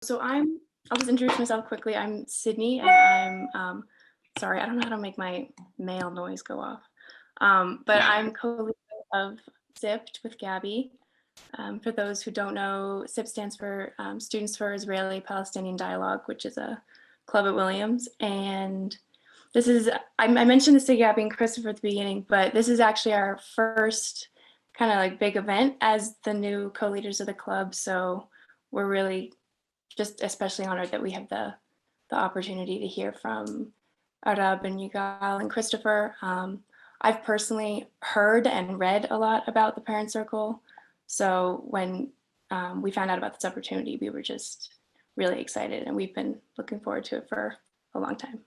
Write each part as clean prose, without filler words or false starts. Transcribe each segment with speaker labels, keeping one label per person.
Speaker 1: I'll just introduce myself quickly. I'm Sydney, and I'm sorry, I don't know how to make my mail noise go off. But I'm co-leader of SIPD with Gabby. For those who don't know, SIPD stands for Students for Israeli-Palestinian Dialogue, which is a club at Williams. And this is, I mentioned this to Gabby and Christopher at the beginning, but this is actually our first kind of like big event as the new co-leaders of the club. So we're really just especially honored that we have the opportunity to hear from Arab and Yigal and Christopher. I've personally heard and read a lot about the Parent Circle. So when we found out about this opportunity, we were just really excited, and we've been looking forward to it for a long time.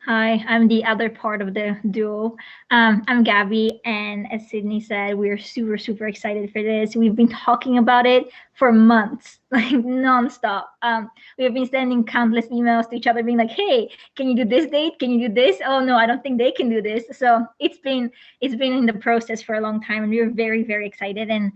Speaker 2: Hi, I'm the other part of the duo. I'm Gabby, and as Sydney said, we're super excited for this. We've been talking about it for months, like nonstop. We have been sending countless emails to each other, being like, "Hey, can you do this date? Can you do this? Oh no, I don't think they can do this." So it's been in the process for a long time, and we're very excited, and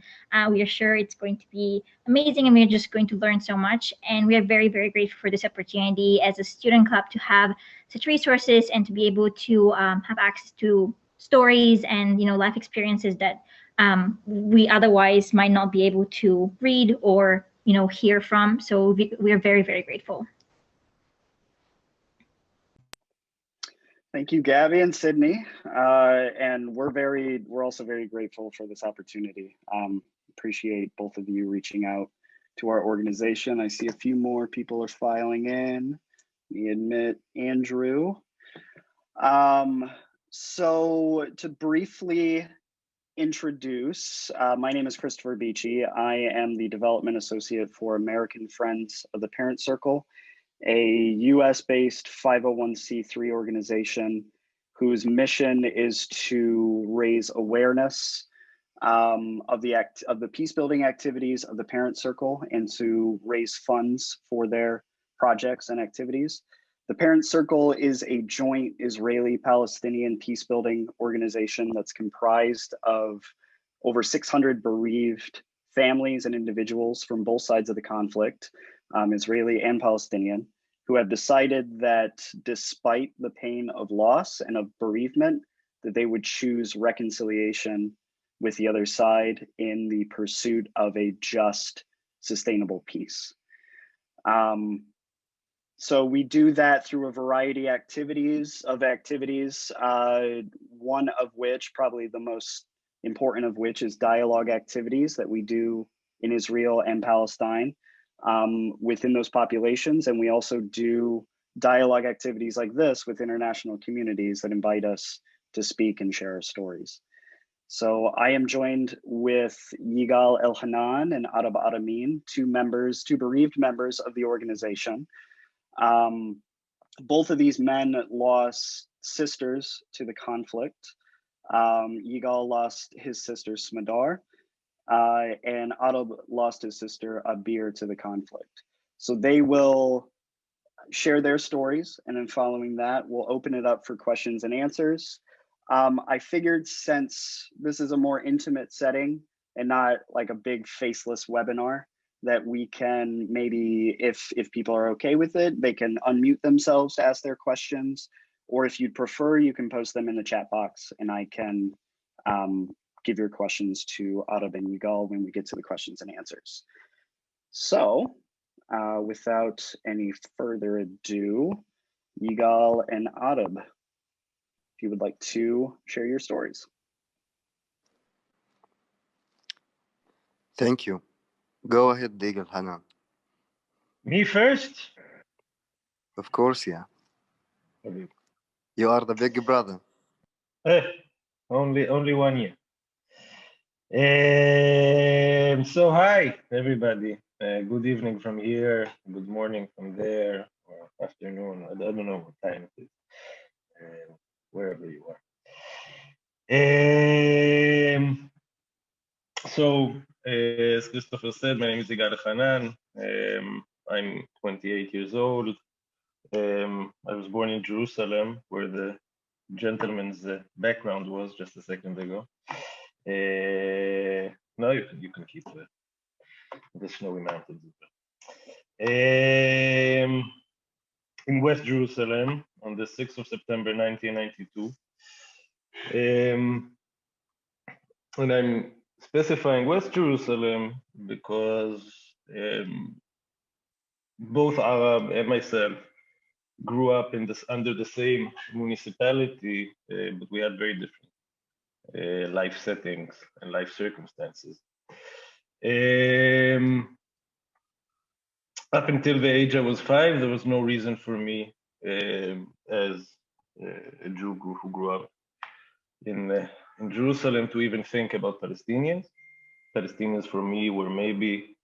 Speaker 2: we are sure it's going to be amazing, and we're just going to learn so much. And we are very grateful for this opportunity as a student club to have such resources and to be able to have access to stories and life experiences that we otherwise might not be able to read or hear from. So we are very grateful.
Speaker 3: Thank you, Gabby and Sydney, and we're also very grateful for this opportunity. Appreciate both of you reaching out to our organization. I see a few more people are filing in. Let me admit Andrew. So to briefly introduce, my name is Christopher Beachy. I am the Development Associate for American Friends of the Parent Circle, a US-based 501c3 organization whose mission is to raise awareness of the peace building activities of the Parent Circle and to raise funds for their projects and activities. The Parent Circle is a joint Israeli-Palestinian peace building organization that's comprised of over 600 bereaved families and individuals from both sides of the conflict, Israeli and Palestinian, who have decided that despite the pain of loss and of bereavement, that they would choose reconciliation with the other side in the pursuit of a just, sustainable peace. So we do that through a variety of activities, one of which, probably the most important of which, is dialogue activities that we do in Israel and Palestine within those populations. And we also do dialogue activities like this with international communities that invite us to speak and share our stories. So I am joined with Yigal Elhanan and Aramin, two bereaved members of the organization. Both of these men lost sisters to the conflict. Yigal lost his sister Smadar, and Arab lost his sister Abir to the conflict. So they will share their stories, and then following that, we'll open it up for questions and answers. I figured since this is a more intimate setting and not like a big faceless webinar, that we can maybe, if people are okay with it, they can unmute themselves to ask their questions, or if you'd prefer, you can post them in the chat box and I can give your questions to Arab and Yigal when we get to the questions and answers. So without any further ado, Yigal and Arab, if you would like to share your stories.
Speaker 4: Thank you. Go ahead, Yigal Elhanan.
Speaker 5: Me first?
Speaker 4: Of course, yeah.
Speaker 5: Okay.
Speaker 4: You are the big brother.
Speaker 5: Only 1 year. So hi, everybody. Good evening from here. Good morning from there, or afternoon. I don't know what time it is, wherever you are. So, as Christopher said, my name is Yigal Elhanan. I'm 28 years old. I was born in Jerusalem, where the gentleman's background was just a second ago. No, you can keep it. the snowy mountains. In West Jerusalem on the 6th of September 1992. And I'm specifying West Jerusalem because both Arab and myself grew up under the same municipality, but we had very different life settings and life circumstances. Up until the age I was 5, there was no reason for me as a Jew who grew up in Jerusalem to even think about Palestinians. Palestinians for me were maybe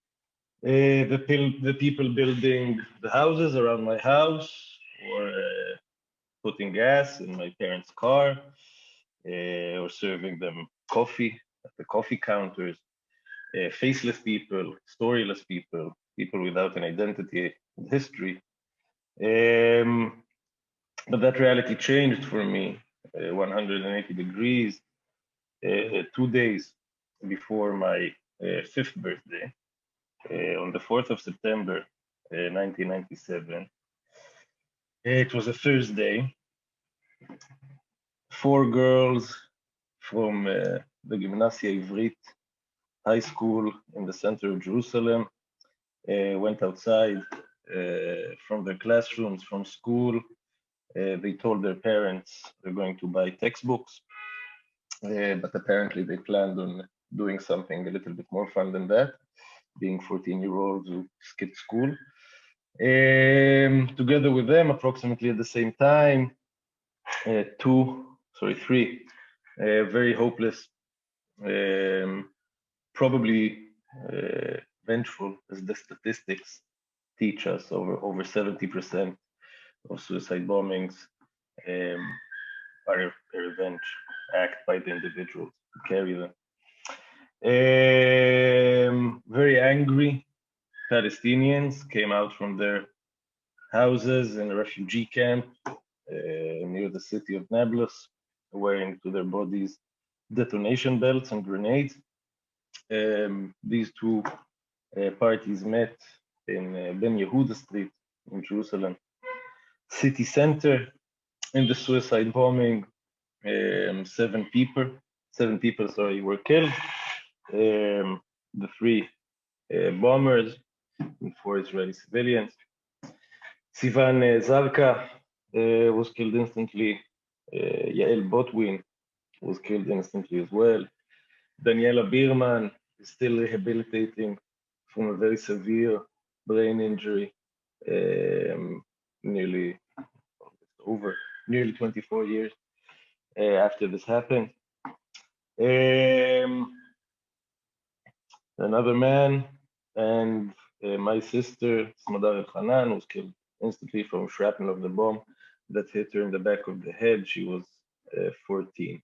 Speaker 5: the people building the houses around my house, or putting gas in my parents' car, or serving them coffee at the coffee counters. Faceless people, storyless people, people without an identity and history. But that reality changed for me 180 degrees 2 days before my 5th birthday, on the 4th of September 1997. It was a Thursday. 4 girls from the Gimnasia Ivrit High School in the center of Jerusalem went outside from their classrooms, from school. They told their parents they're going to buy textbooks, but apparently they planned on doing something a little bit more fun than that, being 14-year-olds who skipped school. Together with them, approximately at the same time, 3 very hopeless, probably vengeful, as the statistics teach us. Over 70% of suicide bombings are a revenge act by the individuals who carry them. Very angry Palestinians came out from their houses in a refugee camp near the city of Nablus, wearing to their bodies detonation belts and grenades. These two parties met in Ben Yehuda Street in Jerusalem city center. In the suicide bombing, 7 people were killed. The 3 bombers and 4 Israeli civilians. Sivan Zarka was killed instantly. Yael Botwin was killed instantly as well. Daniela Birman is still rehabilitating from a very severe brain injury, nearly 24 years after this happened. Another man and my sister, Yigal Elhanan, was killed instantly from shrapnel of the bomb that hit her in the back of the head. She was 14.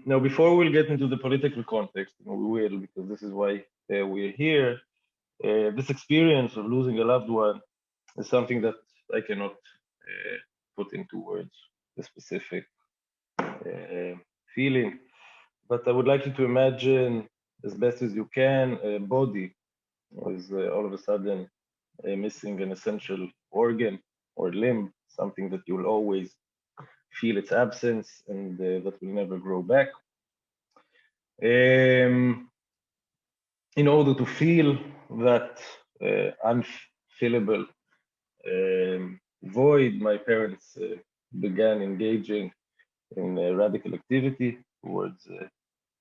Speaker 5: Now, before we'll get into the political context, we will, because this is why we're here, this experience of losing a loved one is something that I cannot put into words, the specific feeling. But I would like you to imagine, as best as you can, a body is all of a sudden missing an essential organ or limb, something that you'll always feel its absence and that will never grow back. In order to feel that unfillable void, my parents began engaging in radical activity towards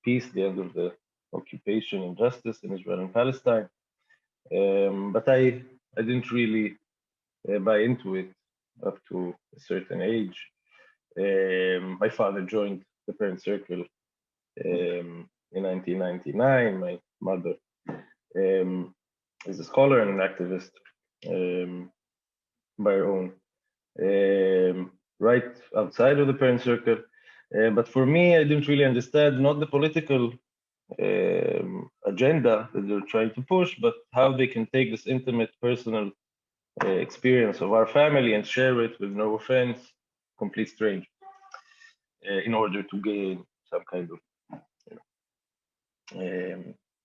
Speaker 5: peace, the end of the occupation and justice in Israel and Palestine. But I didn't really buy into it up to a certain age. My father joined the Parent Circle in 1999. My mother is a scholar and an activist by her own, right outside of the Parent Circle. But for me, I didn't really understand not the political agenda that they're trying to push, but how they can take this intimate personal experience of our family and share it with, no offense, complete strangers, in order to gain some kind of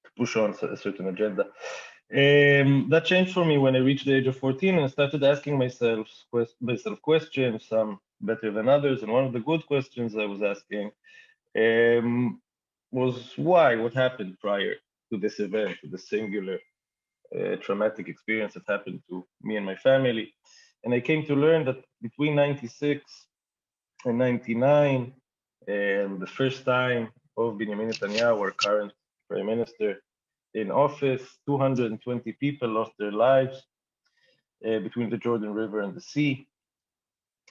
Speaker 5: to push on a certain agenda. That changed for me when I reached the age of 14 and started asking myself questions, some better than others. And one of the good questions I was asking was why? What happened prior to this event, to the singular traumatic experience that happened to me and my family? And I came to learn that between 96 and 99, the first time of Benjamin Netanyahu, our current prime minister, in office, 220 people lost their lives between the Jordan River and the sea,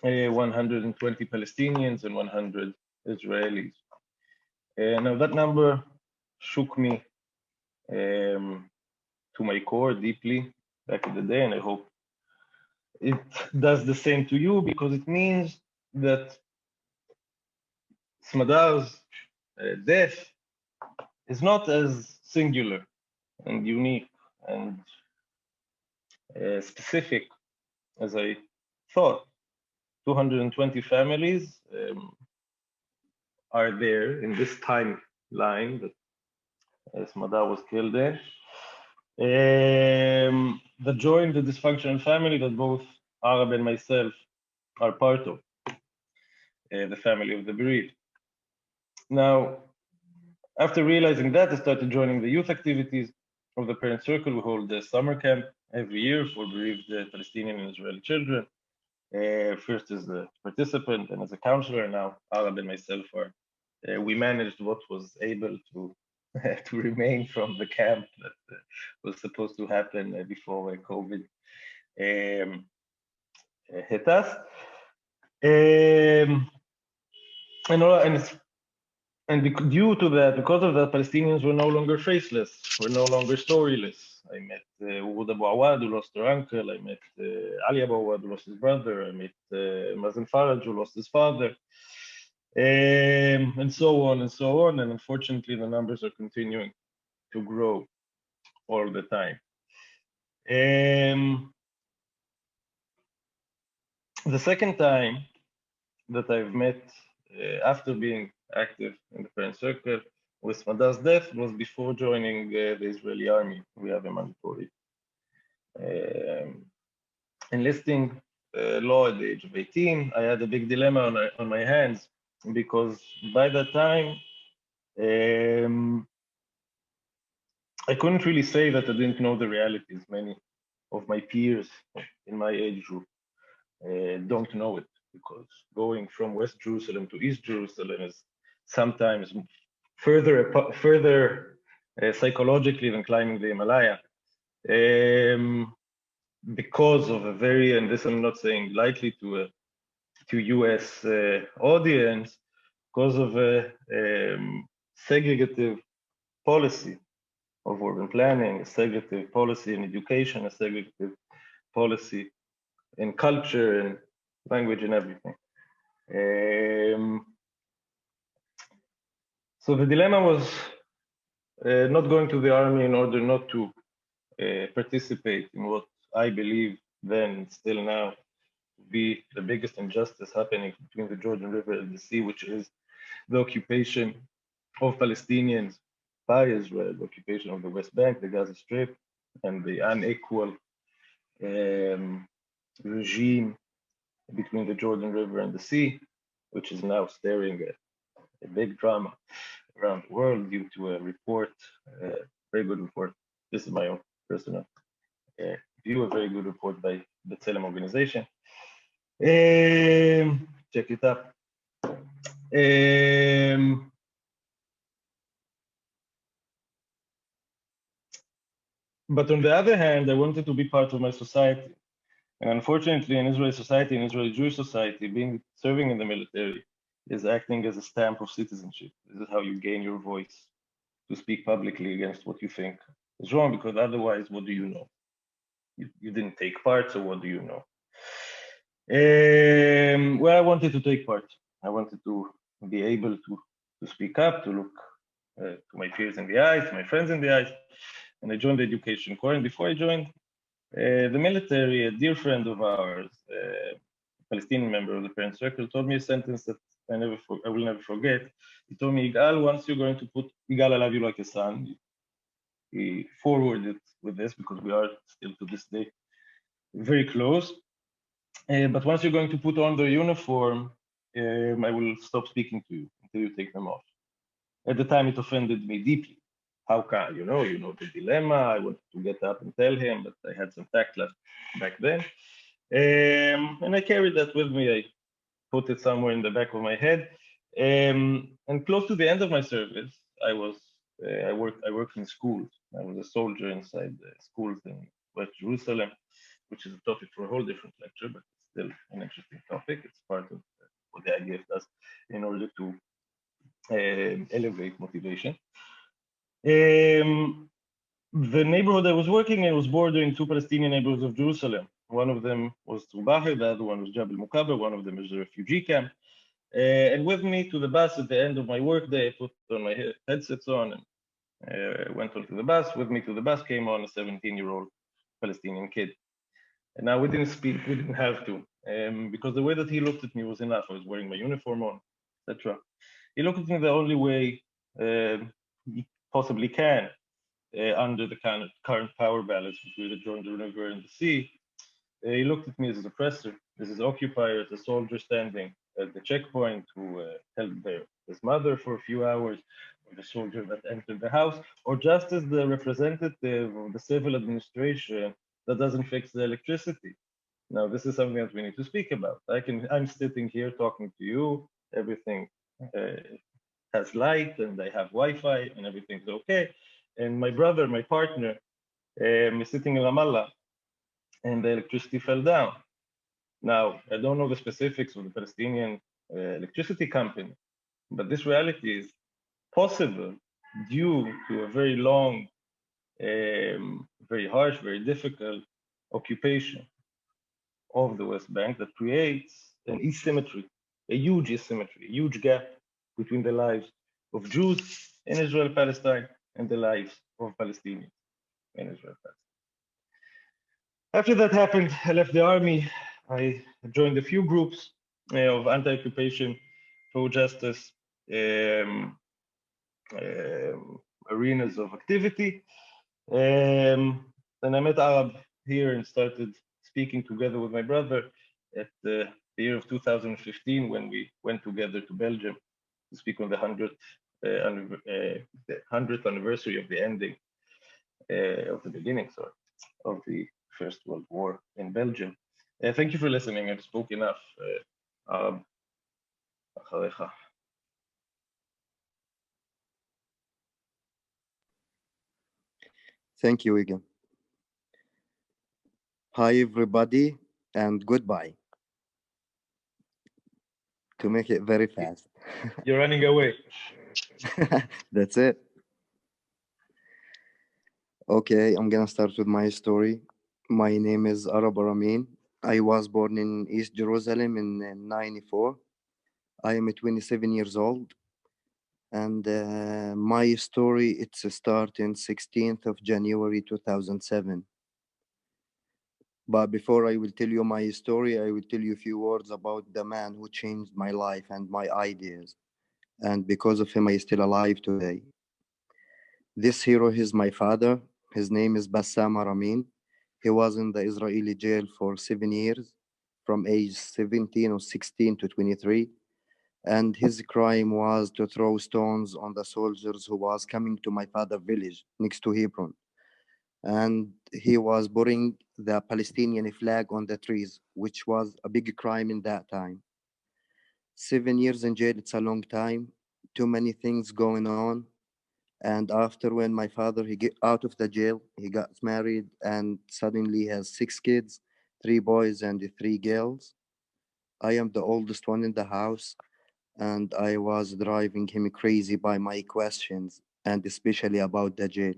Speaker 5: 120 Palestinians and 100 Israelis. Now that number shook me to my core deeply back in the day, and I hope it does the same to you, because it means that Smadar's death is not as singular and unique and specific as I thought. 220 families are there in this timeline that Smadar was killed in, that joined the dysfunctional family that both Arab and myself are part of, the family of the bereaved. Now, after realizing that, I started joining the youth activities of the Parent Circle. We hold a summer camp every year for bereaved Palestinian and Israeli children. First as a participant and as a counselor. Now Arab and myself are, we managed what was able to remain from the camp that was supposed to happen before COVID hit us. Due to that, because of that, Palestinians were no longer faceless, were no longer storyless. I met Urud Abu Awad, who lost her uncle. I met Ali Abu Awad, who lost his brother. I met Mazen Faraj, who lost his father. And so on and so on. And unfortunately, the numbers are continuing to grow all the time. The second time that I've met after being active in the Parent Circle with Smadar's death was before joining the Israeli army. We have a mandatory enlisting law at the age of 18. I had a big dilemma on my hands, because by that time, I couldn't really say that I didn't know the realities. Many of my peers in my age group don't know it, because going from West Jerusalem to East Jerusalem is sometimes further psychologically than climbing the Himalaya. Because of a very, and this I'm not saying lightly to US audience, because of a segregative policy of urban planning, a segregative policy in education, a segregative policy in culture and language and everything. So the dilemma was not going to the army in order not to participate in what I believe then, still now, to be the biggest injustice happening between the Jordan River and the sea, which is the occupation of Palestinians by Israel, the occupation of the West Bank, the Gaza Strip, and the unequal regime between the Jordan River and the sea, which is now staring at a big drama around the world due to a report, very good report. This is my own personal view, a very good report by the B'Tselem organization. Check it out. But on the other hand, I wanted to be part of my society. And unfortunately, in Israeli society, in Israeli Jewish society, serving in the military is acting as a stamp of citizenship. This is how you gain your voice to speak publicly against what you think is wrong, because otherwise, what do you know? You didn't take part, so what do you know? Well, I wanted to take part. I wanted to be able to speak up, to look to my peers in the eyes, to my friends in the eyes. And I joined the education corps. And before I joined the military, a dear friend of ours, a Palestinian member of the Parent Circle, told me a sentence that I will never forget. He told me, Yigal, once you're going to put Yigal, I love you like a son. forwarded with this because we are still to this day very close. But once you're going to put on the uniform, I will stop speaking to you until you take them off. At the time, it offended me deeply. How can you know the dilemma? I wanted to get up and tell him, but I had some tact left back then. And I carried that with me. I put it somewhere in the back of my head. And close to the end of my service, I worked in schools. I was a soldier inside the schools in West Jerusalem, which is a topic for a whole different lecture, but it's still an interesting topic. It's part of what the IDF does in order to elevate motivation. The neighborhood I was working in was bordering two Palestinian neighborhoods of Jerusalem. One of them was Tubahi, the other one was Jabal Mukaber, one of them is a refugee camp. And with me to the bus at the end of my workday, I put on my headsets on and went onto the bus. With me to the bus came on a 17-year-old Palestinian kid. And now we didn't speak, we didn't have to, because the way that he looked at me was enough. I was wearing my uniform on, etc. He looked at me the only way he possibly can under the kind of current power balance between the Jordan River and the sea. He looked at me as an oppressor, as his occupier, as a soldier standing at the checkpoint who held his mother for a few hours, or the soldier that entered the house, or just as the representative of the civil administration that doesn't fix the electricity. Now, this is something that we need to speak about. I'm sitting here talking to you, everything has light and I have Wi-Fi and everything's okay. And my brother, my partner, is sitting in Ramallah and the electricity fell down. Now, I don't know the specifics of the Palestinian electricity company, but this reality is possible due to a very long, very harsh, very difficult occupation of the West Bank that creates an asymmetry, a huge gap between the lives of Jews in Israel, Palestine, and the lives of Palestinians in Israel, Palestine. After that happened, I left the army. I joined a few groups of anti-occupation, pro-justice arenas of activity. Then I met Arab here and started speaking together with my brother at the year of 2015 when we went together to Belgium to speak on the 100th anniversary of the ending, of the beginning, sorry, of the First World War in Belgium. Thank you for listening. I've spoken enough. Arab, אחריך.
Speaker 4: Thank you, Wigan. Hi, everybody, and goodbye. To make it very fast.
Speaker 5: You're running away.
Speaker 4: That's it. Okay, I'm gonna start with my story. My name is Arab Aramin. I was born in East Jerusalem in 94. I am 27 years old. And my story, it's starting 16th of January 2007. But before I will tell you my story, I will tell you a few words about the man who changed my life and my ideas. And because of him, I still alive today. This hero is my father. His name is Bassam Aramin. He was in the Israeli jail for 7 years, from age 17 or 16 to 23. And his crime was to throw stones on the soldiers who was coming to my father's village next to Hebron. And he was putting the Palestinian flag on the trees, which was a big crime in that time. 7 years in jail, it's a long time. Too many things going on. And after when my father, he get out of the jail, he got married and suddenly has 6 kids, 3 boys and 3 girls. I am the oldest one in the house. And I was driving him crazy by my questions, and especially about the jail.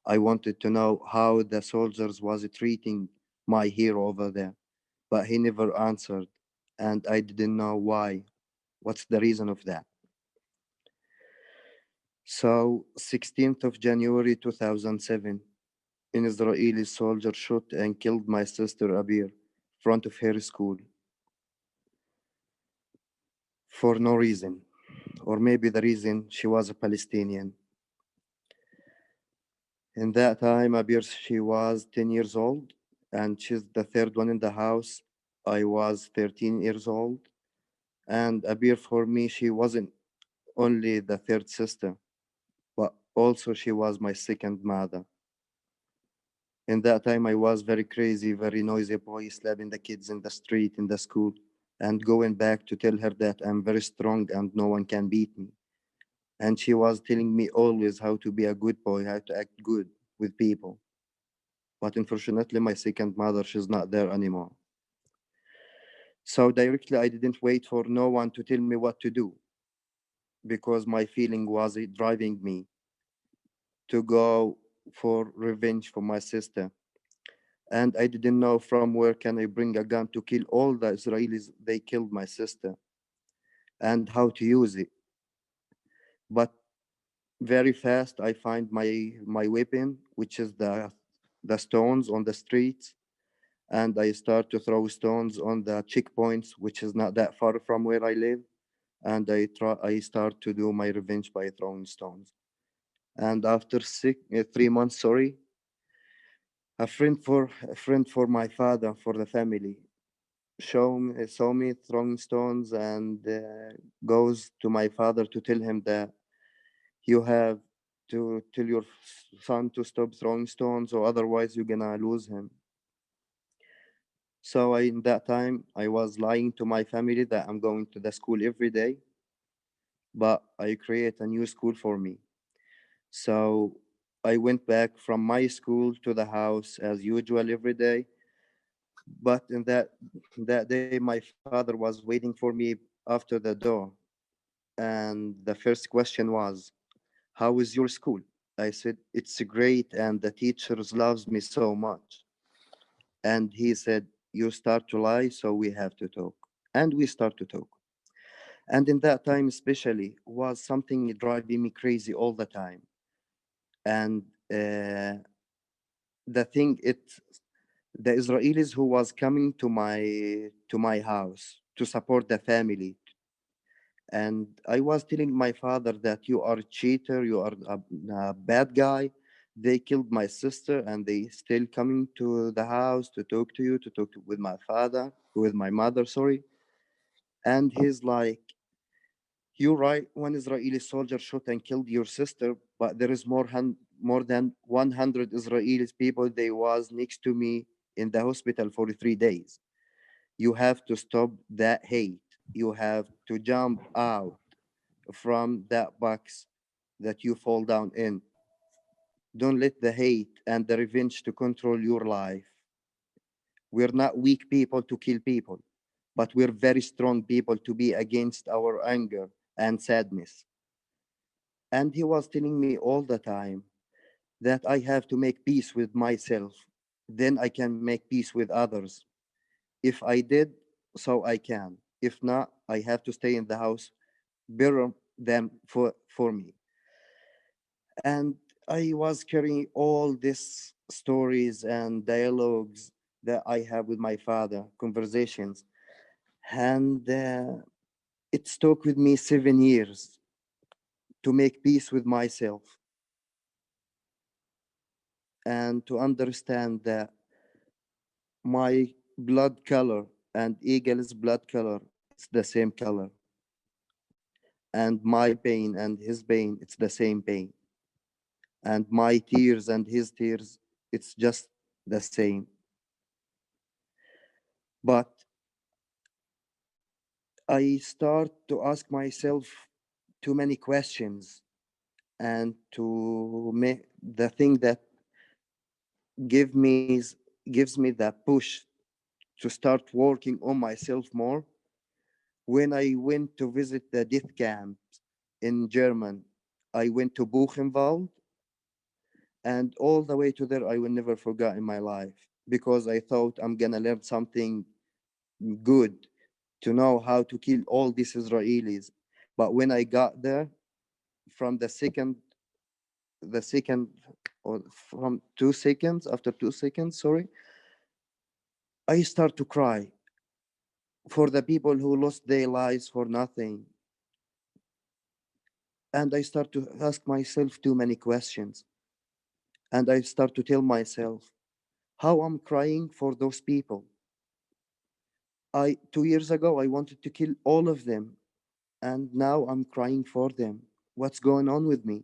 Speaker 4: I wanted to know how the soldiers was treating my hero over there, but he never answered, and I didn't know why. What's the reason of that? So, 16th of January 2007, an Israeli soldier shot and killed my sister Abir in front of her school. For no reason. Or maybe the reason she was a Palestinian. In that time, Abir, she was 10 years old, and she's the third one in the house. I was 13 years old. And Abir, for me, she wasn't only the third sister, but also she was my second mother. In that time, I was very crazy, very noisy boy, slapping the kids in the street, in the school, and going back to tell her that I'm very strong and no one can beat me. And she was telling me always how to be a good boy, how to act good with people. But unfortunately, my second mother, she's not there anymore. So directly, I didn't wait for no one to tell me what to do because my feeling was it driving me to go for revenge for my sister. And I didn't know from where can I bring a gun to kill all the Israelis they killed my sister and how to use it. But very fast I find my weapon, which is the stones on the streets, and I start to throw stones on the checkpoints, which is not that far from where I live, and I start to do my revenge by throwing stones. And after 3 months, sorry, a friend for my father, for the family, saw me throwing stones and goes to my father to tell him that you have to tell your son to stop throwing stones or otherwise you're gonna lose him. So in that time I was lying to my family that I'm going to the school every day, but I create a new school for me. So I went back from my school to the house as usual every day. But in that day, my father was waiting for me after the door. And the first question was, how is your school? I said, it's great and the teachers loves me so much. And he said, you start to lie, so we have to talk. And we start to talk. And in that time especially was something driving me crazy all the time. And the thing the Israelis who was coming to my house to support the family. And I was telling my father that you are a cheater, you are a bad guy. They killed my sister and they still coming to the house to talk to you, to talk with my father, with my mother, sorry. And he's like, you're right, one Israeli soldier shot and killed your sister, but there is more than 100 Israeli people, they was next to me in the hospital for 3 days. You have to stop that hate. You have to jump out from that box that you fall down in. Don't let the hate and the revenge to control your life. We're not weak people to kill people, but we're very strong people to be against our anger and sadness. And he was telling me all the time that I have to make peace with myself. Then I can make peace with others. If I did, so I can. If not, I have to stay in the house, bury them for me. And I was carrying all these stories and dialogues that I have with my father, conversations. And it took with me 7 years to make peace with myself and to understand that my blood color and Eagle's blood color, it's the same color. And my pain and his pain, it's the same pain. And my tears and his tears, it's just the same. But I start to ask myself too many questions and to make the thing that give me gives me the push to start working on myself more. When I went to visit the death camps in German, I went to Buchenwald, and all the way to there, I will never forget in my life because I thought I'm gonna learn something good to know how to kill all these Israelis. But when I got there, from the second, or from 2 seconds, after 2 seconds, sorry, I start to cry for the people who lost their lives for nothing. And I start to ask myself too many questions. And I start to tell myself how I'm crying for those people. 2 years ago, I wanted to kill all of them, and now I'm crying for them. What's going on with me?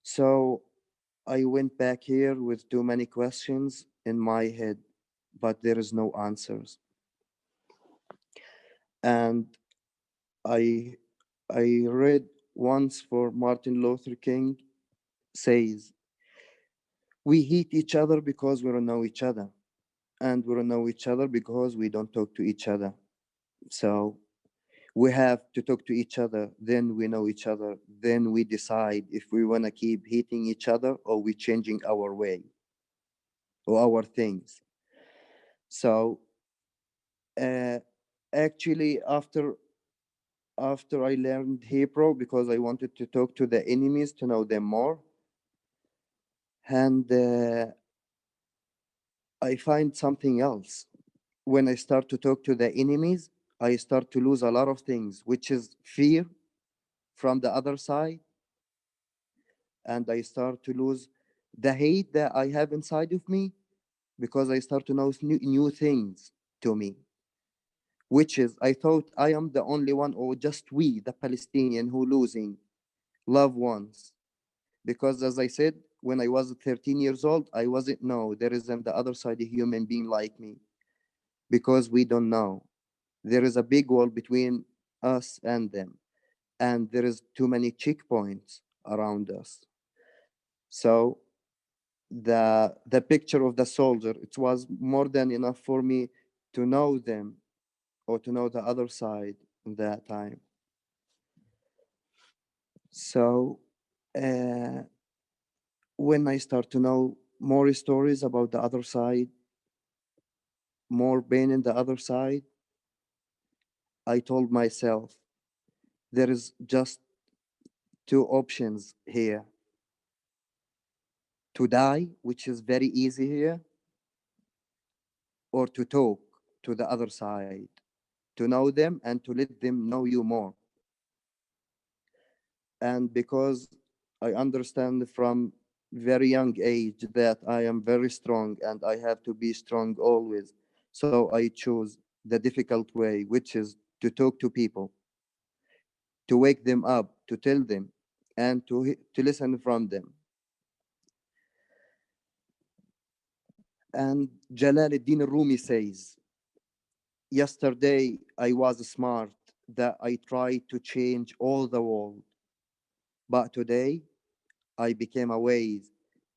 Speaker 4: So I went back here with too many questions in my head, but there is no answers. And I read once for Martin Luther King says, we hate each other because we don't know each other. And we don't know each other because we don't talk to each other. So we have to talk to each other, then we know each other, then we decide if we want to keep hating each other or we changing our way or our things. So actually after I learned Hebrew, because I wanted to talk to the enemies to know them more, and I find something else. When I start to talk to the enemies, I start to lose a lot of things, which is fear from the other side, and I start to lose the hate that I have inside of me, because I start to know new things to me, which is I thought I am the only one, or just we, the Palestinian, who losing loved ones. Because as I said, when I was 13 years old, I wasn't know there is on the other side a human being like me, because we don't know. There is a big wall between us and them, and there is too many checkpoints around us. So the picture of the soldier, it was more than enough for me to know them, or to know the other side in that time. So when I start to know more stories about the other side, more pain in the other side, I told myself there is just two options here: to die, which is very easy here, or to talk to the other side, to know them and to let them know you more. And because I understand from very young age that I am very strong and I have to be strong always, so I choose the difficult way, which is to talk to people, to wake them up, to tell them, and to listen from them. And Jalal ad-Din Rumi says, yesterday I was smart that I tried to change all the world, but today I became aware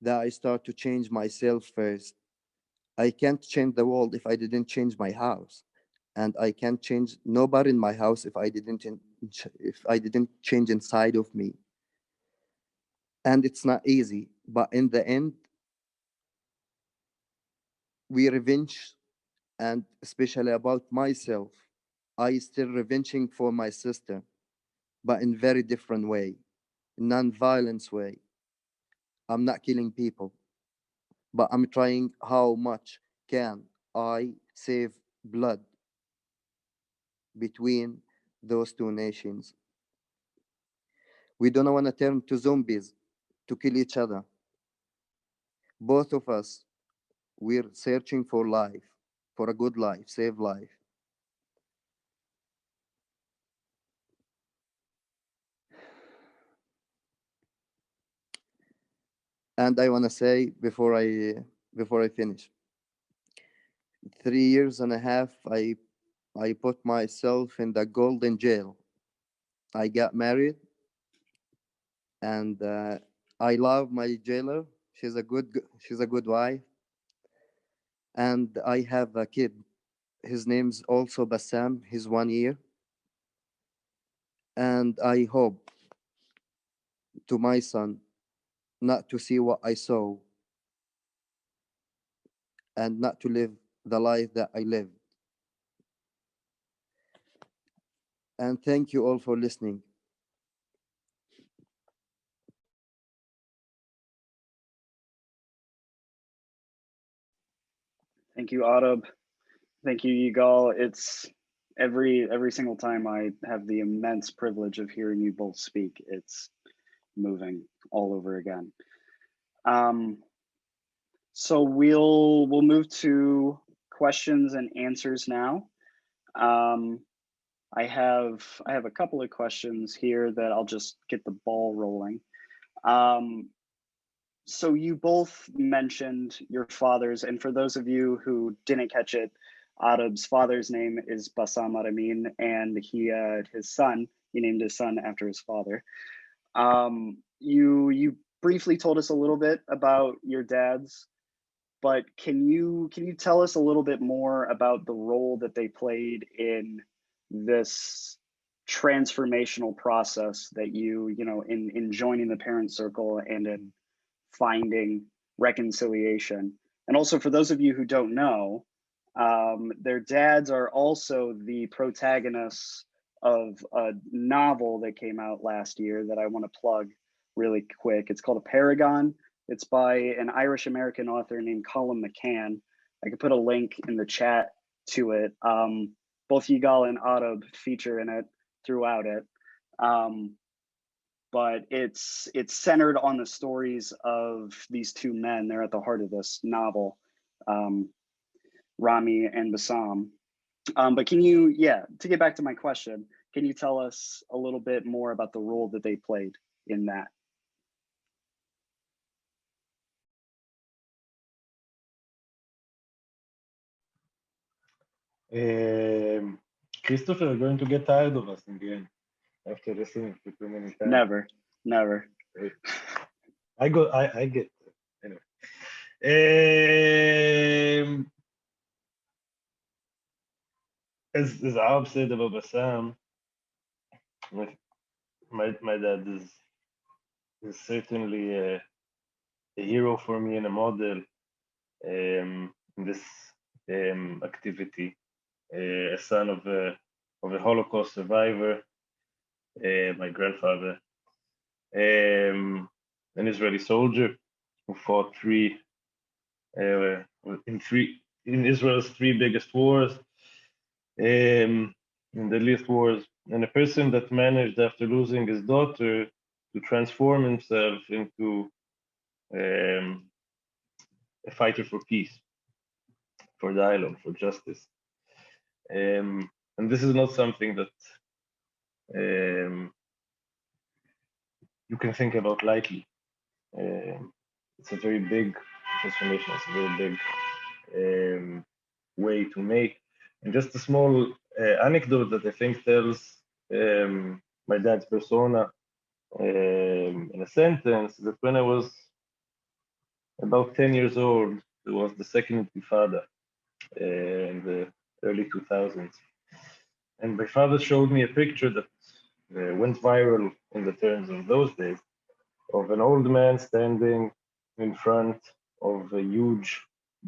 Speaker 4: that I start to change myself first. I can't change the world if I didn't change my house, and I can't change nobody in my house if I didn't change inside of me. And it's not easy, but in the end, we revenge, and especially about myself, I still revenging for my sister, but in very different way, non-violence way. I'm not killing people, but I'm trying how much can I save blood between those two nations. We don't want to turn to zombies to kill each other. Both of us, we're searching for life, for a good life, save life. And I want to say before I finish, 3 years and a half, I put myself in the golden jail. I got married, and I love my jailer. She's a good wife, and I have a kid. His name's also Bassam. He's 1 year, and I hope to my son not to see what I saw, and not to live the life that I lived. And thank you all for listening.
Speaker 3: Thank you, Arab. Thank you, Yigal. It's every single time I have the immense privilege of hearing you both speak. It's moving all over again. So we'll move to questions and answers now. I have a couple of questions here that I'll just get the ball rolling. So you both mentioned your fathers, and for those of you who didn't catch it, Arab's father's name is Bassam Aramin, and he named his son after his father. You briefly told us a little bit about your dads, but can you tell us a little bit more about the role that they played in this transformational process that you know, in joining the parent circle and in finding reconciliation? And also, for those of you who don't know, their dads are also the protagonists of a novel that came out last year that I want to plug really quick. It's called A Paragon. It's by an Irish-American author named Colin McCann. I could put a link in the chat to it. Both Yigal and Arab feature in it throughout it. But it's centered on the stories of these two men. They're at the heart of this novel, Rami and Bassam. But can you, to get back to my question, can you tell us a little bit more about the role that they played in that?
Speaker 5: Christopher, you're going to get tired of us in the end after listening to too many times.
Speaker 3: Never.
Speaker 5: I get anyway. As Arab said about Bassam, my dad is certainly a hero for me and a model in this activity. A son of a Holocaust survivor, my grandfather, an Israeli soldier who fought in Israel's three biggest wars, in the least wars, and a person that managed, after losing his daughter, to transform himself into a fighter for peace, for dialogue, for justice. And this is not something that you can think about lightly. It's a very big transformation. It's a very big way to make. And just a small anecdote that I think tells my dad's persona in a sentence, that when I was about 10 years old, there was the second Intifada in the early 2000s. And my father showed me a picture that went viral in the terms of those days, of an old man standing in front of a huge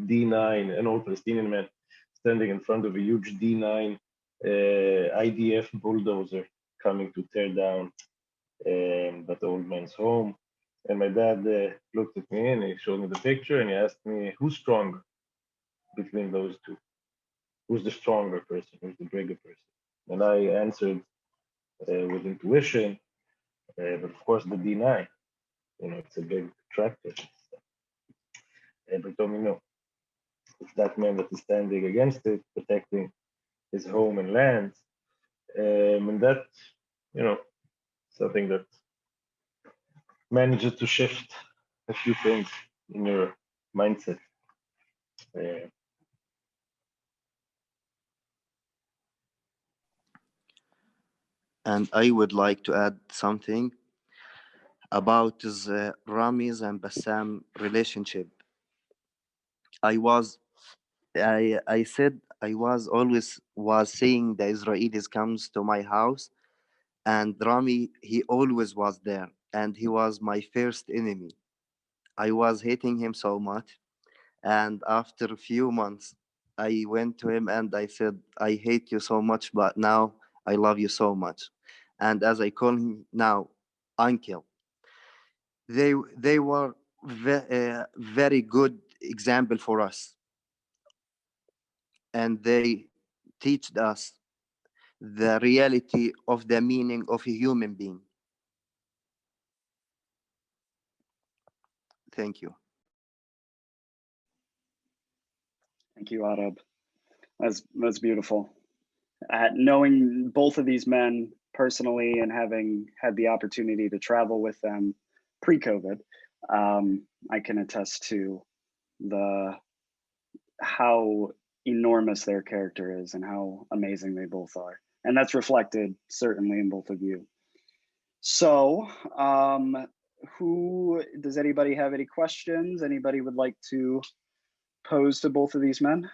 Speaker 5: D9, an old Palestinian man standing in front of a huge D9 IDF bulldozer coming to tear down that old man's home. And my dad looked at me and he showed me the picture and he asked me, who's stronger between those two? Who's the stronger person? Who's the bigger person? And I answered with intuition, but of course the D9. You know, it's a big tractor. And he told me no. It's that man that is standing against it, protecting his home and land. And that, you know, something that manages to shift a few things in your mindset.
Speaker 4: And I would like to add something about the Rami's and Bassam relationship. I said I was always seeing the Israelis comes to my house, and Rami, he always was there, and he was my first enemy. I was hating him so much, and after a few months, I went to him and I said, I hate you so much, but now I love you so much. And as I call him now, uncle, they were very good example for us, and they teach us the reality of the meaning of a human being. Thank you.
Speaker 3: Thank you, Arab. That's beautiful. Knowing both of these men personally and having had the opportunity to travel with them pre-COVID, I can attest to how enormous their character is and how amazing they both are. And that's reflected certainly in both of you. So does anybody have any questions? Anybody would like to pose to both of these men?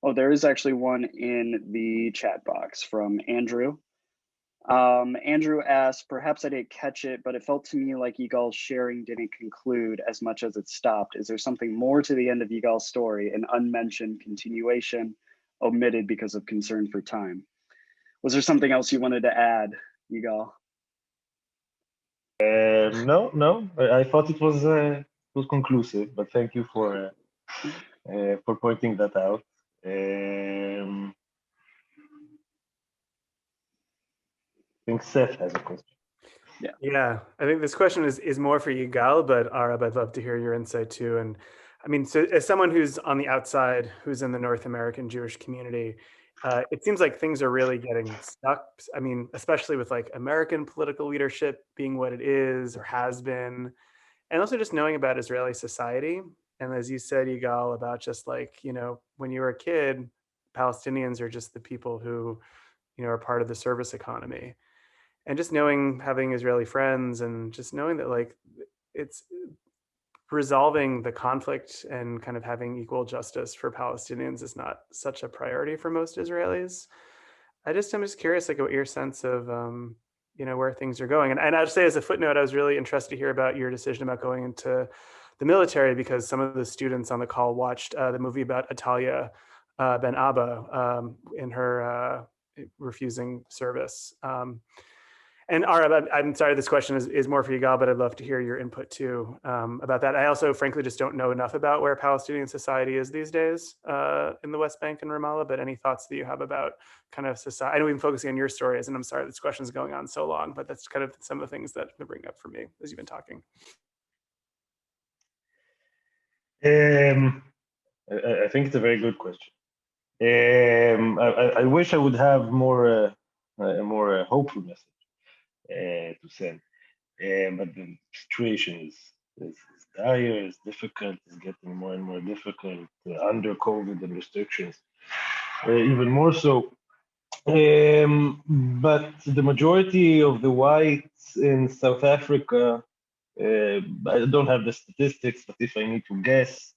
Speaker 3: Oh, there is actually one in the chat box from Andrew. Andrew asked, perhaps I didn't catch it, but it felt to me like Yigal's sharing didn't conclude as much as it stopped. Is there something more to the end of Yigal's story, an unmentioned continuation, omitted because of concern for time? Was there something else you wanted to add, Yigal?
Speaker 5: No. I thought it was conclusive, but thank you for pointing that out. I think Seth has a question.
Speaker 6: Yeah, I think this question is more for Yigal, but Arab, I'd love to hear your insight too. And I mean, so as someone who's on the outside, who's in the North American Jewish community, it seems like things are really getting stuck. I mean, especially with like American political leadership being what it is or has been, and also just knowing about Israeli society. And as you said, Yigal, about just like, you know, when you were a kid, Palestinians are just the people who, you know, are part of the service economy. And just knowing, having Israeli friends and just knowing that like it's resolving the conflict and kind of having equal justice for Palestinians is not such a priority for most Israelis. I'm just curious, like what your sense of, you know, where things are going. And I'd say as a footnote, I was really interested to hear about your decision about going into the military because some of the students on the call watched the movie about Atalia Ben Abba in her refusing service. And Arab, I'm sorry, this question is more for Yigal, but I'd love to hear your input too about that. I also, frankly, just don't know enough about where Palestinian society is these days in the West Bank and Ramallah, but any thoughts that you have about kind of society? I know we've been focusing on your stories, and I'm sorry this question is going on so long, but that's kind of some of the things that have been bringing up for me as you've been talking.
Speaker 5: I think it's a very good question. I wish I would have a more hopeful message to send, but the situation is dire, is difficult, is getting more and more difficult under COVID and restrictions, even more so. But the majority of the whites in South Africa, I don't have the statistics, but if I need to guess,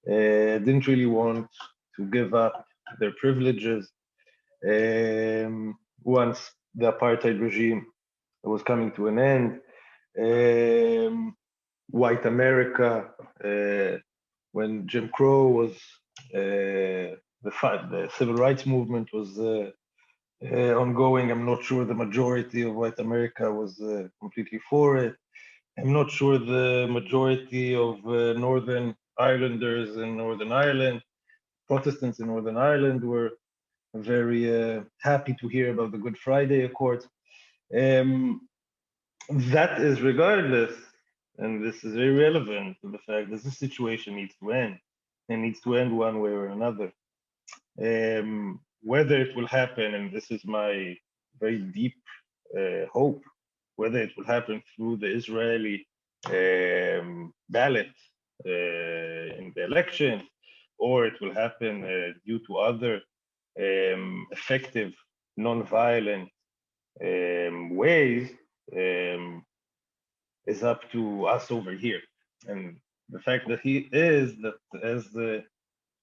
Speaker 5: didn't really want to give up their privileges once the apartheid regime was coming to an end. White America, when Jim Crow was, the civil rights movement was ongoing. I'm not sure the majority of white America was completely for it. I'm not sure the majority of Northern Irelanders in Northern Ireland, Protestants in Northern Ireland, were very happy to hear about the Good Friday Accord. That is regardless, and this is very relevant to the fact that this situation needs to end, and needs to end one way or another. Whether it will happen, and this is my very deep hope, whether it will happen through the Israeli ballot in the election, or it will happen due to other effective, non-violent ways, is up to us over here. And the fact that as the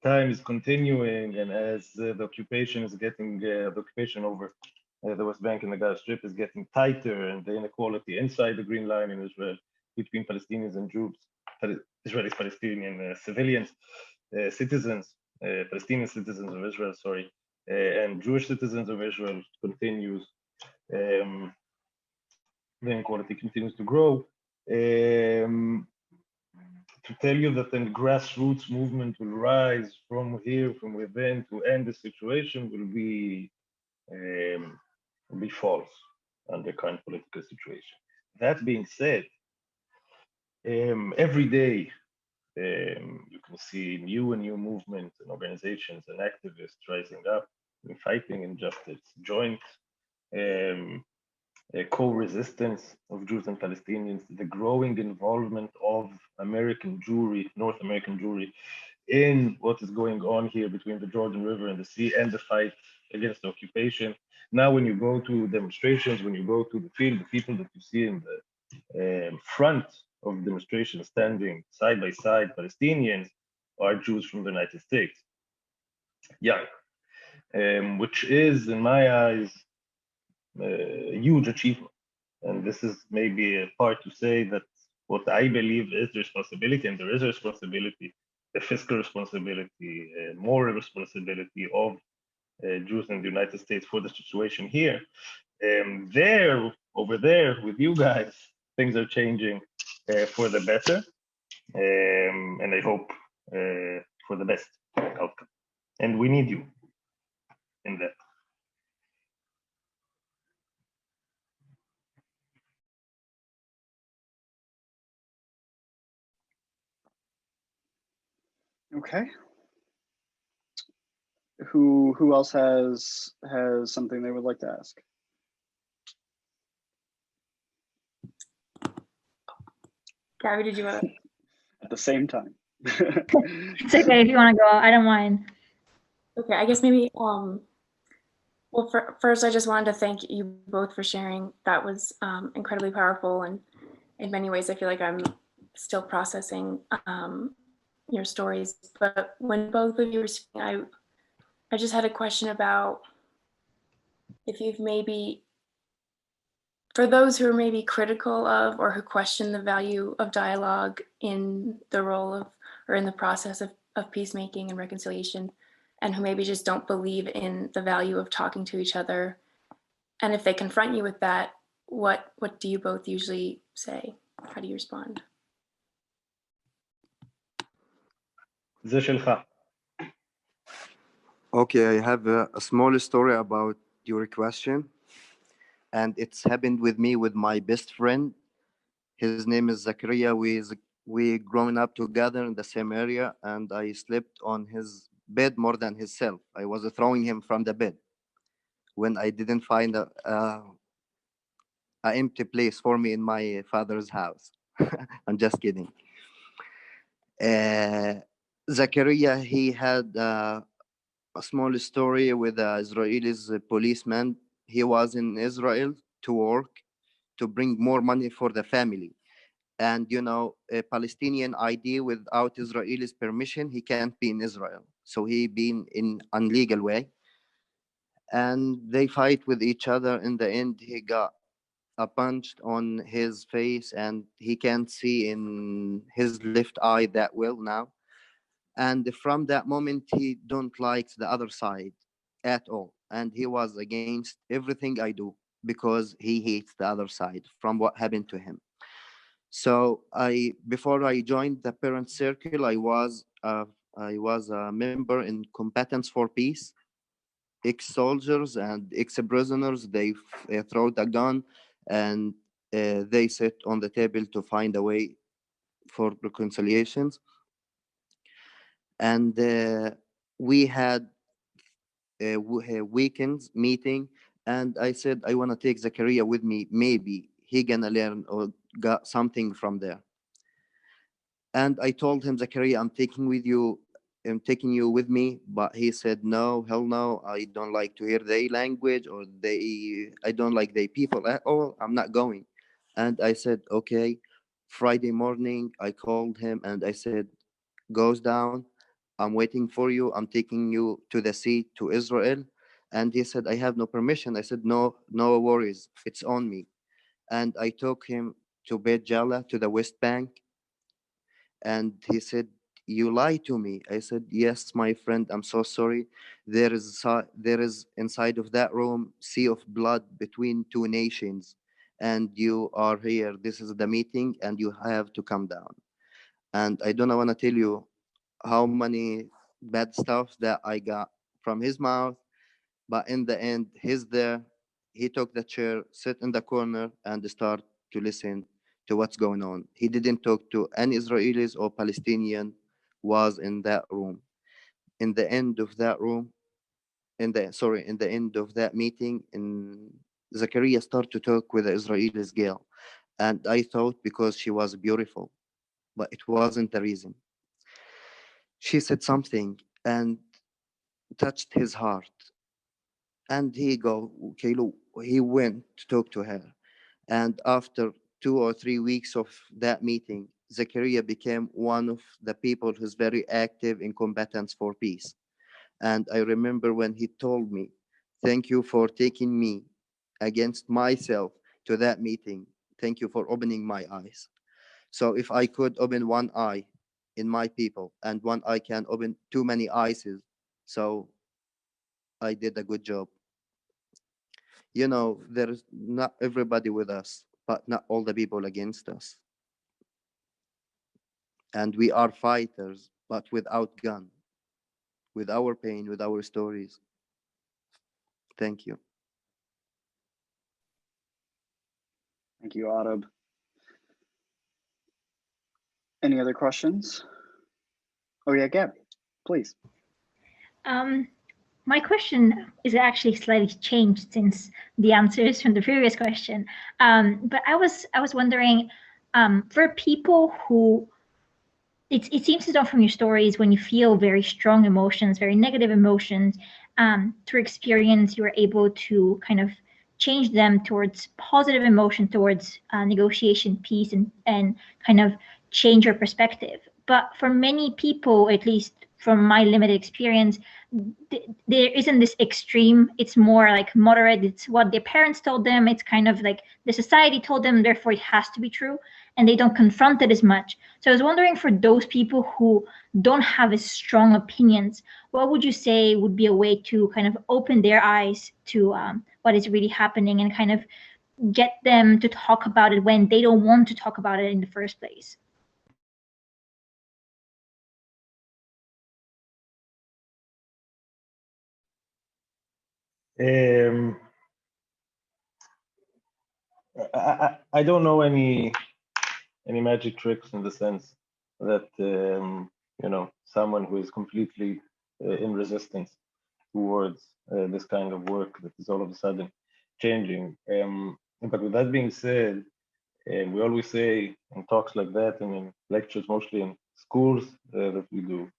Speaker 5: time is continuing and as the occupation is getting, the occupation over the West Bank and the Gaza Strip is getting tighter, and the inequality inside the Green Line in Israel between Palestinians and Jews, Israelis, Palestinian civilians, citizens, Palestinian citizens of Israel, sorry, and Jewish citizens of Israel continues. The inequality continues to grow. To tell you that the grassroots movement will rise from here, from within, to end the situation will be false under current political situation. That being said, Every day, you can see new and new movements and organizations and activists rising up and fighting injustice, joint co-resistance of Jews and Palestinians, the growing involvement of American Jewry, North American Jewry, in what is going on here between the Jordan River and the sea, and the fight against occupation. Now, when you go to demonstrations, when you go to the field, the people that you see in the front of demonstrations standing side by side, Palestinians, are Jews from the United States, young, which is, in my eyes, a huge achievement. And this is maybe a part to say that what I believe is the responsibility, and there is a responsibility, the fiscal responsibility, moral responsibility of Jews in the United States for the situation here. Over there, with you guys, things are changing for the better, and I hope for the best outcome. And we need you in that.
Speaker 3: Okay. Who else has something they would like to ask?
Speaker 1: Gabby, did you want to?
Speaker 3: At the same time.
Speaker 2: It's okay if you want to go. I don't mind.
Speaker 1: Okay, I guess maybe, well, first I just wanted to thank you both for sharing. That was incredibly powerful, and in many ways I feel like I'm still processing your stories. But when both of you were speaking, I just had a question about if you've maybe, for those who are maybe critical of or who question the value of dialogue in the role of, or in the process of peacemaking and reconciliation, and who maybe just don't believe in the value of talking to each other, and if they confront you with that, what do you both usually say? How do you respond?
Speaker 5: זה שלך.
Speaker 4: Okay, I have a small story about your question, and it's happened with me with my best friend. His name is Zakaria. We growing up together in the same area, and I slept on his bed more than himself. I was throwing him from the bed when I didn't find a empty place for me in my father's house. I'm just kidding. Zakaria, he had a small story with an Israeli policeman. He was in Israel to work, to bring more money for the family. And, you know, a Palestinian ID without Israelis permission, he can't be in Israel. So he been in illegal way. And they fight with each other. In the end, he got a punch on his face, and he can't see in his left eye that well now. And from that moment, he don't like the other side at all. And he was against everything I do because he hates the other side from what happened to him. So before I joined the parent circle, I was a member in Combatants for Peace. Ex-soldiers and ex-prisoners, they throw the gun and they sit on the table to find a way for reconciliations. And we had a weekends meeting, and I said, I want to take Zakaria with me. Maybe he gonna learn or got something from there. And I told him, Zakaria, I'm taking you with me. But he said, no, hell no. I don't like to hear their language, or I don't like their people at all. I'm not going. And I said, okay. Friday morning, I called him and I said, goes down. I'm waiting for you. I'm taking you to the sea, to Israel. And he said, I have no permission. I said, no worries. It's on me. And I took him to Beit Jala, to the West Bank. And he said, you lied to me. I said, yes, my friend, I'm so sorry. There is inside of that room, sea of blood between two nations. And you are here. This is the meeting, and you have to come down. And I don't want to tell you how many bad stuff that I got from his mouth. But in the end, he's there. He took the chair, sit in the corner, and start to listen to what's going on. He didn't talk to any Israelis or Palestinian was in that room. In the end of that room, in the end of that meeting, Zakaria started to talk with the Israelis girl. And I thought because she was beautiful, but it wasn't the reason. She said something and touched his heart. And he went to talk to her. And after 2 or 3 weeks of that meeting, Zakaria became one of the people who's very active in combatants for peace. And I remember when he told me, thank you for taking me against myself to that meeting. Thank you for opening my eyes. So if I could open one eye in my people and one eye can open too many eyes, so I did a good job. You know, there is not everybody with us, but not all the people against us. And we are fighters, but without gun, with our pain, with our stories. Thank you.
Speaker 3: Thank you, Arab. Any other questions? Oh yeah, Gabby, please.
Speaker 2: My question is actually slightly changed since the answers from the previous question. But I was wondering, for people who, it seems as though from your stories, when you feel very strong emotions, very negative emotions, through experience, you are able to kind of change them towards positive emotion, towards negotiation, peace, and kind of change your perspective. But for many people, at least from my limited experience, there isn't this extreme. It's more like moderate. It's what their parents told them. It's kind of like the society told them, therefore it has to be true, and they don't confront it as much. So I was wondering, for those people who don't have as strong opinions, what would you say would be a way to kind of open their eyes to what is really happening and kind of get them to talk about it when they don't want to talk about it in the first place?
Speaker 5: I don't know any magic tricks in the sense that you know, someone who is completely in resistance towards this kind of work that is all of a sudden changing. But with that being said, we always say in talks like that and in lectures, mostly in schools that we do,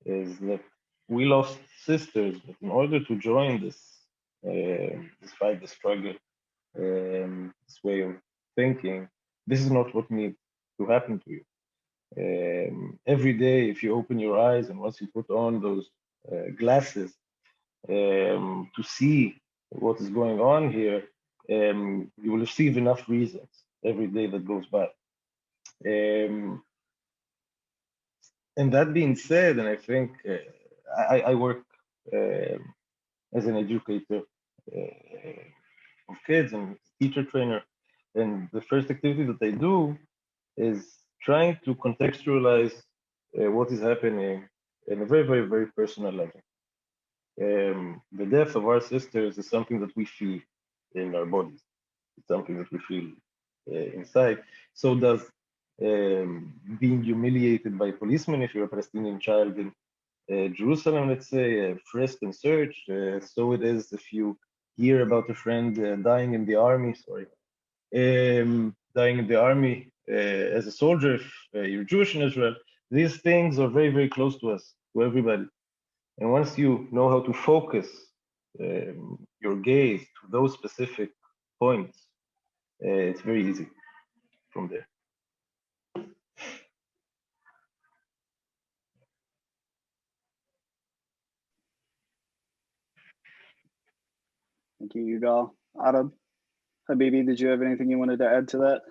Speaker 5: is that we lost sisters, but in order to join this fight, the struggle, this way of thinking, this is not what needs to happen to you. Every day, if you open your eyes and once you put on those glasses to see what is going on here, you will receive enough reasons every day that goes by. And that being said, and I think I work as an educator of kids and teacher trainer, and the first activity that I do is trying to contextualize what is happening in a very, very, very personal level. The death of our sisters is something that we feel in our bodies. It's something that we feel inside. So does being humiliated by policemen if you're a Palestinian child in Jerusalem, let's say, frisked and searched. So it is if you hear about a friend dying in the army, dying in the army as a soldier, if you're Jewish in Israel. These things are very, very close to us, to everybody. And once you know how to focus your gaze to those specific points, it's very easy from there.
Speaker 3: Thank you, Yigal. Arab, Habibi, did you have anything you wanted to add to
Speaker 4: that?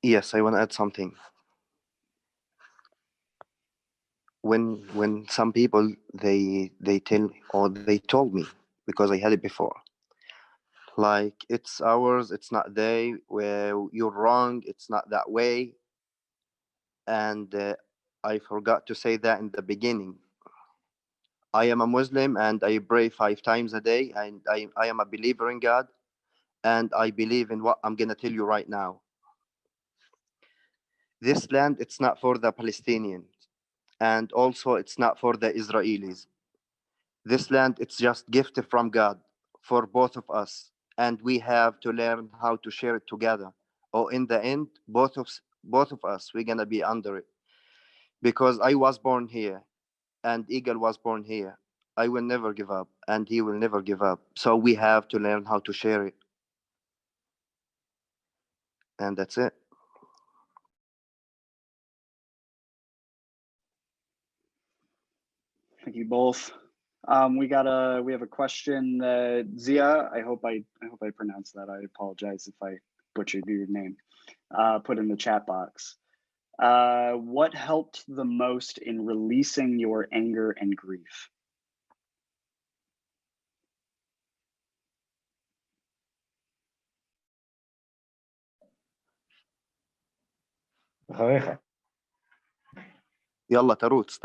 Speaker 4: Yes, I want to add something. When some people they tell or they told me, because I had it before, like it's ours, it's not they, where you're wrong, it's not that way. And I forgot to say that in the beginning. I am a Muslim and I pray 5 times a day, and I am a believer in God, and I believe in what I'm gonna tell you right now. This land, it's not for the Palestinians, and also it's not for the Israelis. This land, it's just gifted from God for both of us, and we have to learn how to share it together. Or in the end, both of us, we're gonna be under it. Because I was born here, and Yigal was born here. I will never give up, and he will never give up. So we have to learn how to share it, and that's it.
Speaker 3: Thank you both. We have a question. Zia, I hope I pronounced that. I apologize if I butchered your name. Put in the chat box. What helped the most in releasing your anger and grief?
Speaker 5: אחריך.
Speaker 4: يلا تروץ.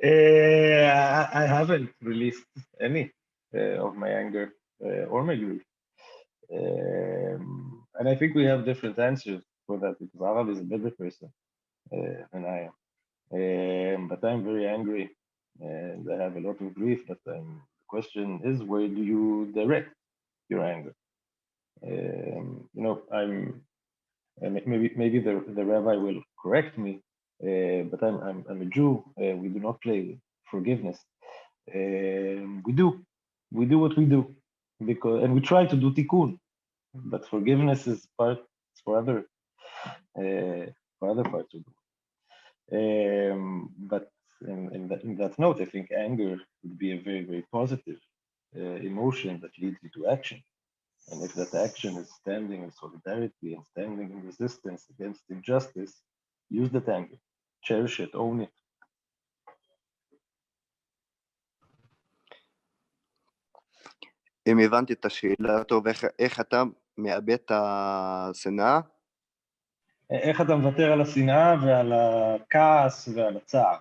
Speaker 5: I haven't released any of my anger or my grief. And I think we have different answers for that, because Arab is a better person than I am. But I'm very angry and I have a lot of grief. But the question is, where do you direct your anger? You know, maybe the rabbi will correct me, but I'm a Jew. We do not play with forgiveness. We do what we do, and we try to do tikkun, but forgiveness is for other parts of the world. But in that note, I think anger would be a very, very positive emotion that leads you to action. And if that action is standing in solidarity and standing in resistance against injustice, use that anger, cherish it, own it.
Speaker 4: אם הבנתי את השאלה טוב, איך אתה מאבד את השנאה?
Speaker 5: איך אתה מוותר על השנאה ועל הכעס ועל הצער?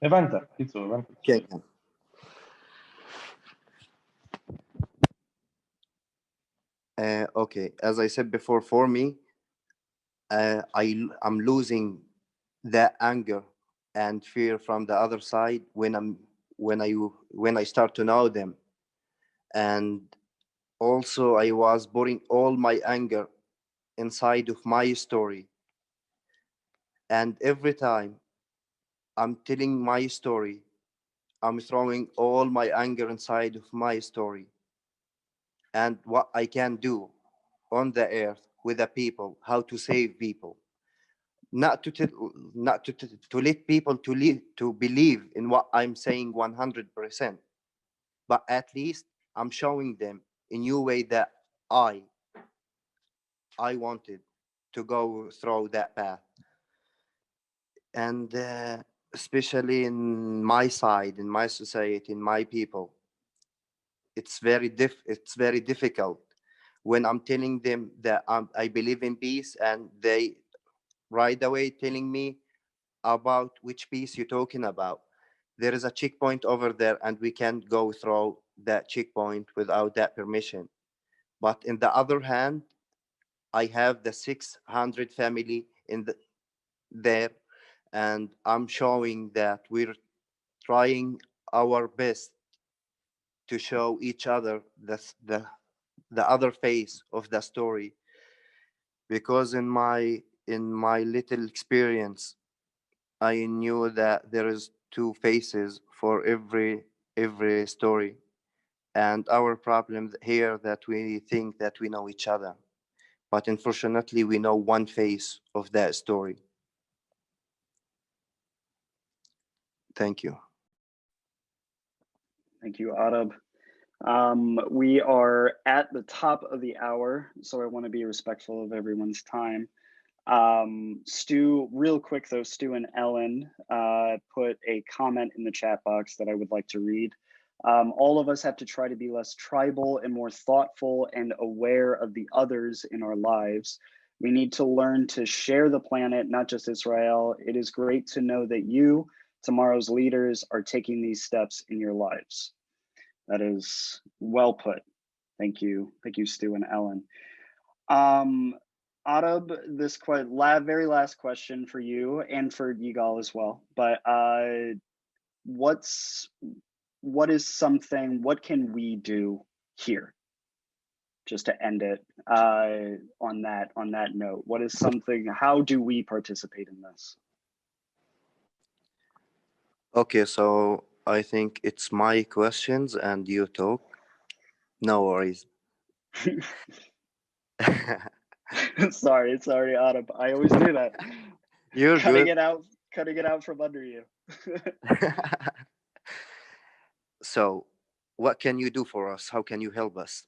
Speaker 5: הבנת, קיצור, הבנת.
Speaker 4: כן. Okay, as I said before, for me, I'm losing that anger and fear from the other side when I start to know them. And also I was putting all my anger inside of my story. And every time I'm telling my story, I'm throwing all my anger inside of my story. And what I can do on the earth with the people, how to save people, not to let people to believe in what I'm saying 100%, but at least I'm showing them a new way that I wanted to go through that path. And especially in my side, in my society, in my people, it's very difficult when I'm telling them that I believe in peace, and they right away telling me about which peace you're talking about. There is a checkpoint over there, and we can't go through that checkpoint without that permission. But in the other hand, I have the 600 family there, and I'm showing that we're trying our best to show each other the other face of the story, because in my little experience, I knew that there is two faces for every story. And our problem here that we think that we know each other, but unfortunately we know one face of that story. Thank you.
Speaker 3: Thank you, Arab. We are at the top of the hour, so I want to be respectful of everyone's time. Stu, real quick though, Stu and Ellen put a comment in the chat box that I would like to read. All of us have to try to be less tribal and more thoughtful and aware of the others in our lives. We need to learn to share the planet, not just Israel. It is great to know that you, tomorrow's leaders, are taking these steps in your lives. That is well put. Thank you. Thank you, Stu and Ellen. Arab, this very last question for you and for Yigal as well. But what can we do here? Just to end it on that note, how do we participate in this?
Speaker 4: Okay, so I think it's my questions and you talk. No worries.
Speaker 3: sorry, Arab. I always do that.
Speaker 4: You're
Speaker 3: cutting
Speaker 4: good.
Speaker 3: it out from under you.
Speaker 4: So, what can you do for us? How can you help us?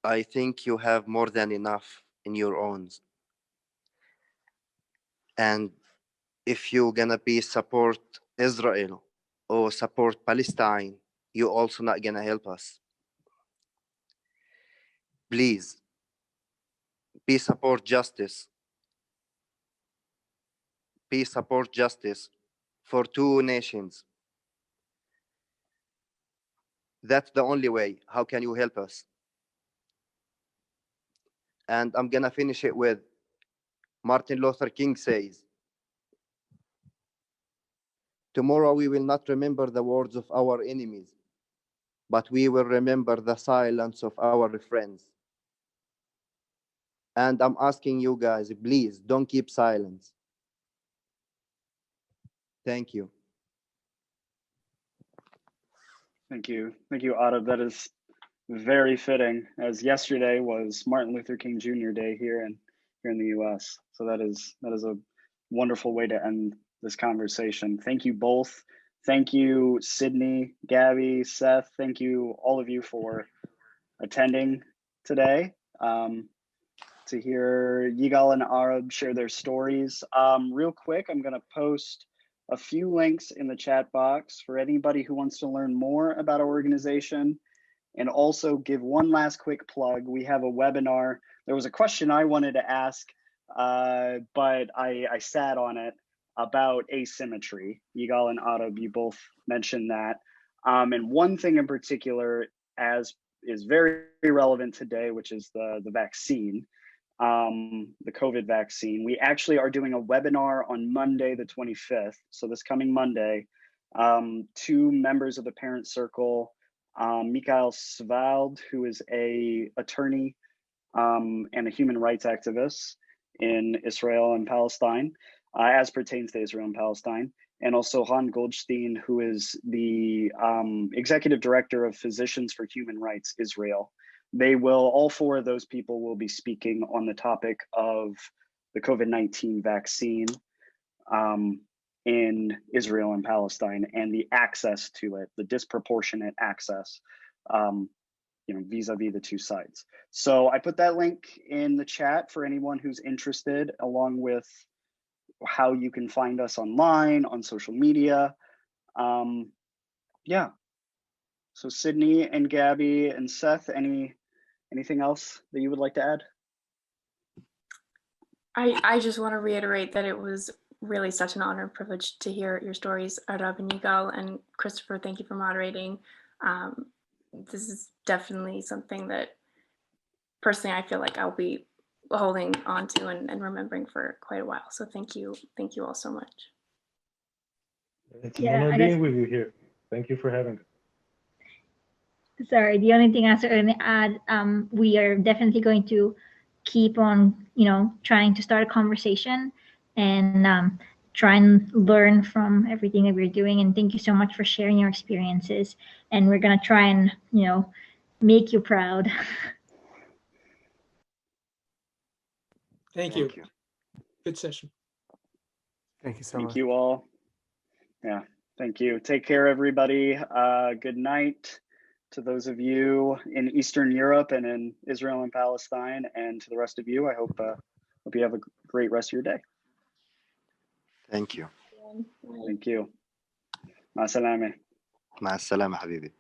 Speaker 4: I think you have more than enough in your own. And if you're gonna be support Israel or support Palestine, you also not gonna help us. Please, be support justice. Be support justice for two nations. That's the only way. How can you help us? And I'm gonna finish it with Martin Luther King says, tomorrow we will not remember the words of our enemies, but we will remember the silence of our friends. And I'm asking you guys, please don't keep silence. Thank you.
Speaker 3: Thank you, Arab. That is very fitting, as yesterday was Martin Luther King Jr. Day here in the U.S. So that is a wonderful way to end this conversation. Thank you both. Thank you, Sydney, Gabby, Seth. Thank you, all of you, for attending today. To hear Yigal and Arab share their stories. Real quick, I'm going to post a few links in the chat box for anybody who wants to learn more about our organization, and also give one last quick plug. We have a webinar. There was a question I wanted to ask, but I sat on it, about asymmetry. Yigal and Arab, you both mentioned that. And one thing in particular as is very relevant today, which is the vaccine, the COVID vaccine. We actually are doing a webinar on Monday, the 25th. So this coming Monday, two members of the Parent Circle, Michael Svald, who is a attorney and a human rights activist in Israel and Palestine, as pertains to Israel and Palestine, and also Han Goldstein, who is the executive director of Physicians for Human Rights Israel. All four of those people will be speaking on the topic of the COVID-19 vaccine in Israel and Palestine, and the access to it, the disproportionate access, vis-a-vis the two sides. So I put that link in the chat for anyone who's interested, along with how you can find us online, on social media. Yeah. So Sydney and Gabby and Seth, anything else that you would like to add?
Speaker 1: I just want to reiterate that it was really such an honor and privilege to hear your stories, Arab and Yigal, and Christopher, thank you for moderating. This is definitely something that personally I feel like I'll be holding on to and remembering for quite a while. So thank you all so much.
Speaker 5: It's an honor being with you here. Thank you for having us.
Speaker 2: Sorry, the only thing I was going to add, we are definitely going to keep on, trying to start a conversation and try and learn from everything that we're doing. And thank you so much for sharing your experiences. And we're going to try and, make you proud.
Speaker 7: Thank you. Good session.
Speaker 6: Thank you so much.
Speaker 3: Thank you all. Yeah, thank you. Take care, everybody. Good night to those of you in Eastern Europe and in Israel and Palestine, and to the rest of you. I hope you have a great rest of your day.
Speaker 4: Thank you.
Speaker 3: Thank you. مع السلامة.
Speaker 4: مع السلامة حبيبي.